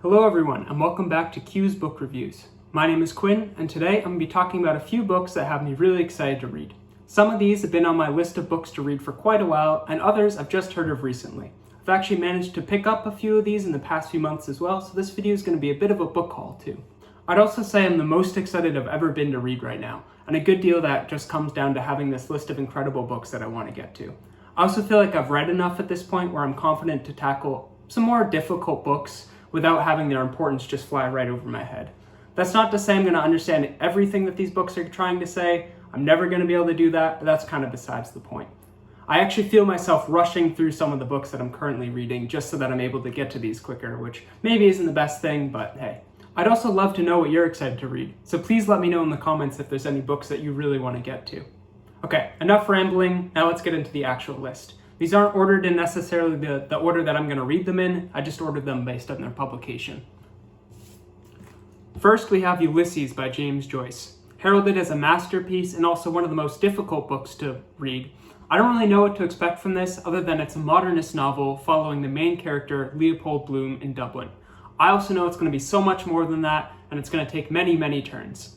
Hello everyone, and welcome back to Q's Book Reviews. My name is Quinn, and today I'm going to be talking about a few books that have me really excited to read. Some of these have been on my list of books to read for quite a while, and others I've just heard of recently. I've actually managed to pick up a few of these in the past few months as well, so this video is going to be a bit of a book haul too. I'd also say I'm the most excited I've ever been to read right now, and a good deal of that just comes down to having this list of incredible books that I want to get to. I also feel like I've read enough at this point where I'm confident to tackle some more difficult books without having their importance just fly right over my head. That's not to say I'm going to understand everything that these books are trying to say. I'm never going to be able to do that, but that's kind of besides the point. I actually feel myself rushing through some of the books that I'm currently reading just so that I'm able to get to these quicker, which maybe isn't the best thing, but hey. I'd also love to know what you're excited to read, so please let me know in the comments if there's any books that you really want to get to. Okay, enough rambling, now let's get into the actual list. These aren't ordered in necessarily the order that I'm going to read them in, I just ordered them based on their publication. First, we have Ulysses by James Joyce. Heralded as a masterpiece and also one of the most difficult books to read, I don't really know what to expect from this other than it's a modernist novel following the main character, Leopold Bloom, in Dublin. I also know it's going to be so much more than that, and it's going to take many, many turns.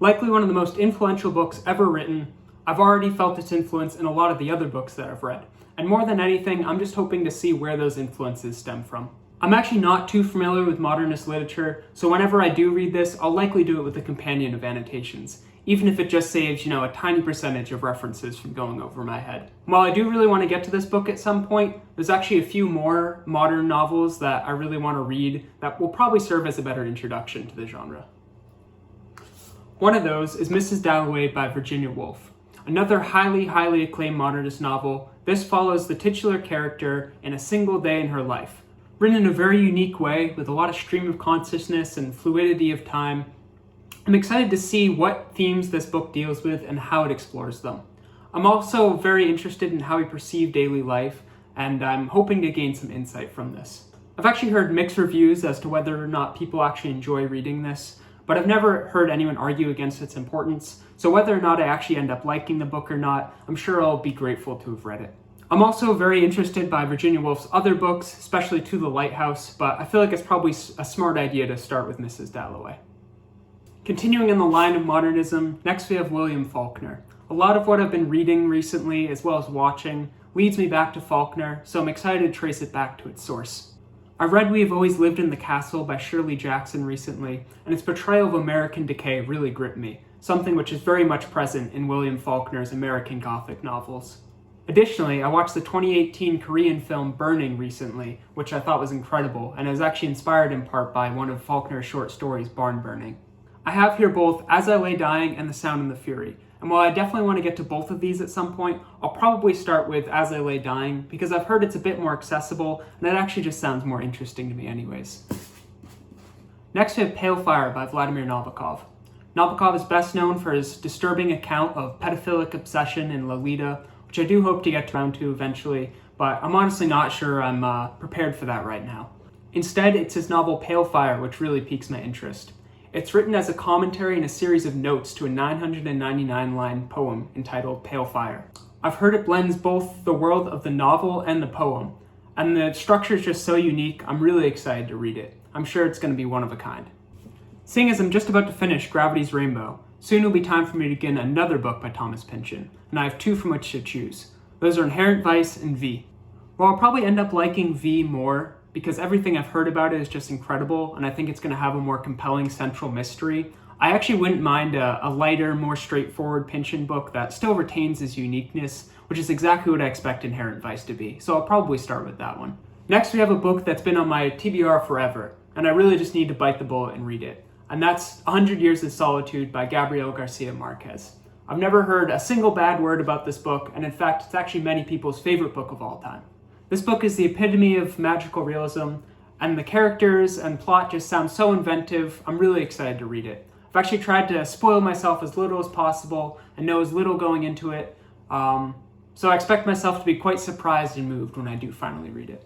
Likely one of the most influential books ever written, I've already felt its influence in a lot of the other books that I've read. And more than anything, I'm just hoping to see where those influences stem from. I'm actually not too familiar with modernist literature, so whenever I do read this, I'll likely do it with a companion of annotations, even if it just saves, a tiny percentage of references from going over my head. While I do really want to get to this book at some point, there's actually a few more modern novels that I really want to read that will probably serve as a better introduction to the genre. One of those is Mrs. Dalloway by Virginia Woolf. Another highly acclaimed modernist novel. This follows the titular character in a single day in her life. Written in a very unique way with a lot of stream of consciousness and fluidity of time. I'm excited to see what themes this book deals with and how it explores them. I'm also very interested in how we perceive daily life, and I'm hoping to gain some insight from this. I've actually heard mixed reviews as to whether or not people actually enjoy reading this, but I've never heard anyone argue against its importance, so whether or not I actually end up liking the book or not, I'm sure I'll be grateful to have read it. I'm also very interested by Virginia Woolf's other books, especially To the Lighthouse, but I feel like it's probably a smart idea to start with Mrs. Dalloway. Continuing in the line of modernism, next we have William Faulkner. A lot of what I've been reading recently, as well as watching, leads me back to Faulkner, so I'm excited to trace it back to its source. I read We Have Always Lived in the Castle by Shirley Jackson recently, and its portrayal of American decay really gripped me, something which is very much present in William Faulkner's American Gothic novels. Additionally, I watched the 2018 Korean film Burning recently, which I thought was incredible, and is actually inspired in part by one of Faulkner's short stories, Barn Burning. I have here both As I Lay Dying and The Sound and the Fury, and while I definitely want to get to both of these at some point, I'll probably start with As I Lay Dying, because I've heard it's a bit more accessible, and it actually just sounds more interesting to me anyways. Next we have Pale Fire by Vladimir Nabokov. Nabokov is best known for his disturbing account of pedophilic obsession in Lolita, which I do hope to get around to eventually, but I'm honestly not sure I'm prepared for that right now. Instead, it's his novel Pale Fire which really piques my interest. It's written as a commentary and a series of notes to a 999-line poem entitled Pale Fire. I've heard it blends both the world of the novel and the poem, and the structure is just so unique, I'm really excited to read it. I'm sure it's going to be one of a kind. Seeing as I'm just about to finish Gravity's Rainbow, soon it'll be time for me to begin another book by Thomas Pynchon, and I have two from which to choose. Those are Inherent Vice and V. Well, I'll probably end up liking V more, because everything I've heard about it is just incredible, and I think it's going to have a more compelling central mystery. I actually wouldn't mind a lighter, more straightforward Pynchon book that still retains its uniqueness, which is exactly what I expect Inherent Vice to be, so I'll probably start with that one. Next, we have a book that's been on my TBR forever, and I really just need to bite the bullet and read it. And that's 100 Years of Solitude by Gabriel Garcia Marquez. I've never heard a single bad word about this book, and in fact, it's actually many people's favorite book of all time. This book is the epitome of magical realism, and the characters and plot just sound so inventive, I'm really excited to read it. I've actually tried to spoil myself as little as possible and know as little going into it, so I expect myself to be quite surprised and moved when I do finally read it.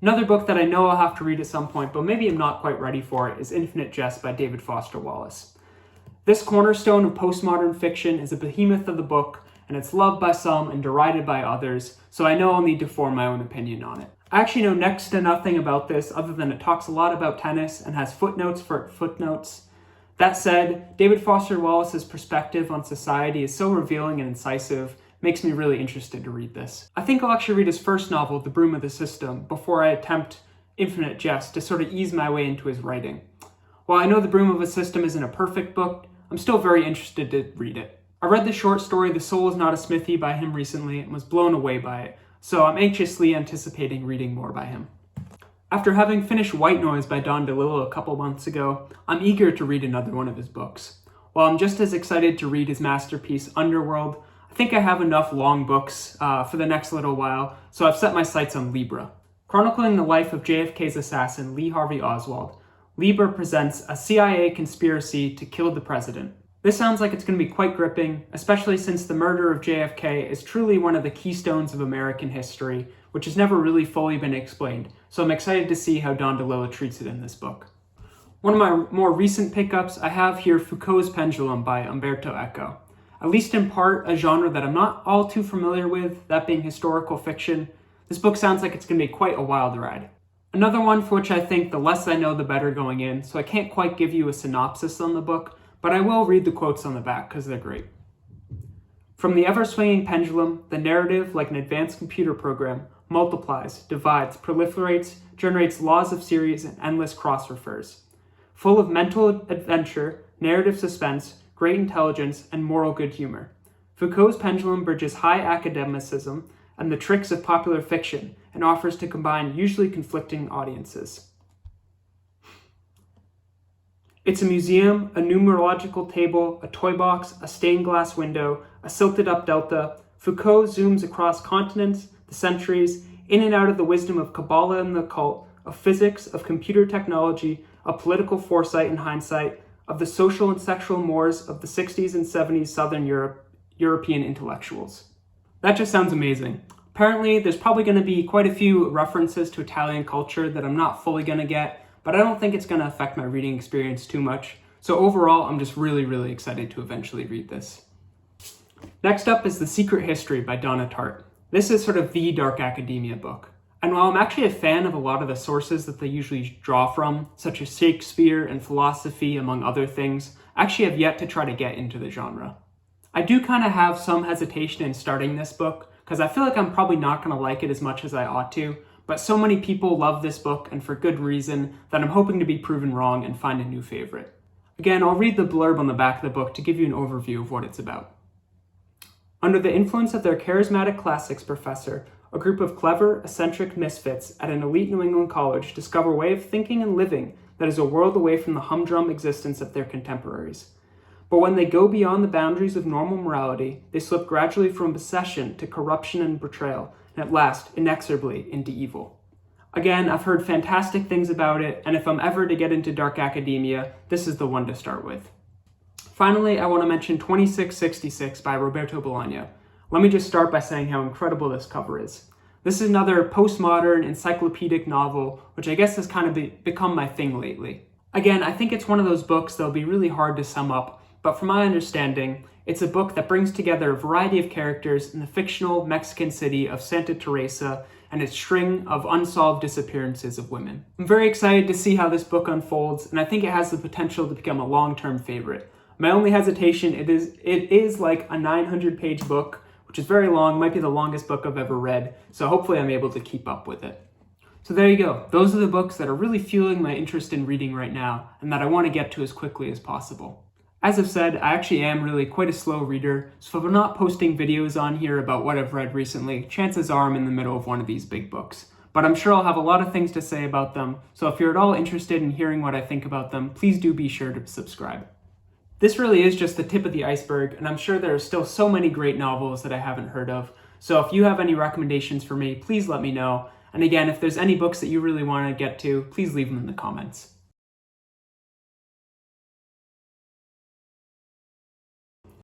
Another book that I know I'll have to read at some point, but maybe I'm not quite ready for it, is Infinite Jest by David Foster Wallace. This cornerstone of postmodern fiction is a behemoth of the book, and it's loved by some and derided by others, so I know I'll need to form my own opinion on it. I actually know next to nothing about this other than it talks a lot about tennis and has footnotes for footnotes. That said, David Foster Wallace's perspective on society is so revealing and incisive, makes me really interested to read this. I think I'll actually read his first novel, The Broom of the System, before I attempt Infinite Jest to sort of ease my way into his writing. While I know The Broom of a System isn't a perfect book, I'm still very interested to read it. I read the short story The Soul is Not a Smithy by him recently and was blown away by it, so I'm anxiously anticipating reading more by him. After having finished White Noise by Don DeLillo a couple months ago, I'm eager to read another one of his books. While I'm just as excited to read his masterpiece Underworld, I think I have enough long books for the next little while, so I've set my sights on Libra. Chronicling the life of JFK's assassin, Lee Harvey Oswald, Libra presents a CIA conspiracy to kill the president. This sounds like it's going to be quite gripping, especially since the murder of JFK is truly one of the keystones of American history, which has never really fully been explained, so I'm excited to see how Don DeLillo treats it in this book. One of my more recent pickups, I have here Foucault's Pendulum by Umberto Eco. At least in part, a genre that I'm not all too familiar with, that being historical fiction. This book sounds like it's going to be quite a wild ride. Another one for which I think the less I know the better going in, so I can't quite give you a synopsis on the book, but I will read the quotes on the back because they're great. From the ever-swinging pendulum, the narrative, like an advanced computer program, multiplies, divides, proliferates, generates laws of series and endless cross-refers. Full of mental adventure, narrative suspense, great intelligence, and moral good humor. Foucault's Pendulum bridges high academicism and the tricks of popular fiction and offers to combine usually conflicting audiences. It's a museum, a numerological table, a toy box, a stained glass window, a silted up delta. Foucault zooms across continents, the centuries, in and out of the wisdom of Kabbalah and the occult, of physics, of computer technology, of political foresight and hindsight, of the social and sexual mores of the 60s and 70s Southern European intellectuals. That just sounds amazing. Apparently, there's probably going to be quite a few references to Italian culture that I'm not fully going to get, but I don't think it's going to affect my reading experience too much. So overall, I'm just really excited to eventually read this. Next up is The Secret History by Donna Tartt. This is sort of the dark academia book. And while I'm actually a fan of a lot of the sources that they usually draw from, such as Shakespeare and philosophy, among other things, I actually have yet to try to get into the genre. I do kind of have some hesitation in starting this book, because I feel like I'm probably not going to like it as much as I ought to, but so many people love this book, and for good reason, that I'm hoping to be proven wrong and find a new favorite. Again, I'll read the blurb on the back of the book to give you an overview of what it's about. Under the influence of their charismatic classics professor, a group of clever, eccentric misfits at an elite New England college discover a way of thinking and living that is a world away from the humdrum existence of their contemporaries. But when they go beyond the boundaries of normal morality, they slip gradually from obsession to corruption and betrayal, and at last, inexorably, into evil. Again, I've heard fantastic things about it, and if I'm ever to get into dark academia, this is the one to start with. Finally, I want to mention 2666 by Roberto Bolaño. Let me just start by saying how incredible this cover is. This is another postmodern, encyclopedic novel, which I guess has kind of become my thing lately. Again, I think it's one of those books that'll be really hard to sum up, but from my understanding, it's a book that brings together a variety of characters in the fictional Mexican city of Santa Teresa and its string of unsolved disappearances of women. I'm very excited to see how this book unfolds, and I think it has the potential to become a long-term favorite. My only hesitation, it is like a 900-page book, which is very long, might be the longest book I've ever read, so hopefully I'm able to keep up with it. So there you go. Those are the books that are really fueling my interest in reading right now, and that I want to get to as quickly as possible. As I've said, I actually am really quite a slow reader, so if I'm not posting videos on here about what I've read recently, chances are I'm in the middle of one of these big books. But I'm sure I'll have a lot of things to say about them, so if you're at all interested in hearing what I think about them, please do be sure to subscribe. This really is just the tip of the iceberg, and I'm sure there are still so many great novels that I haven't heard of. So if you have any recommendations for me, please let me know. And again, if there's any books that you really want to get to, please leave them in the comments.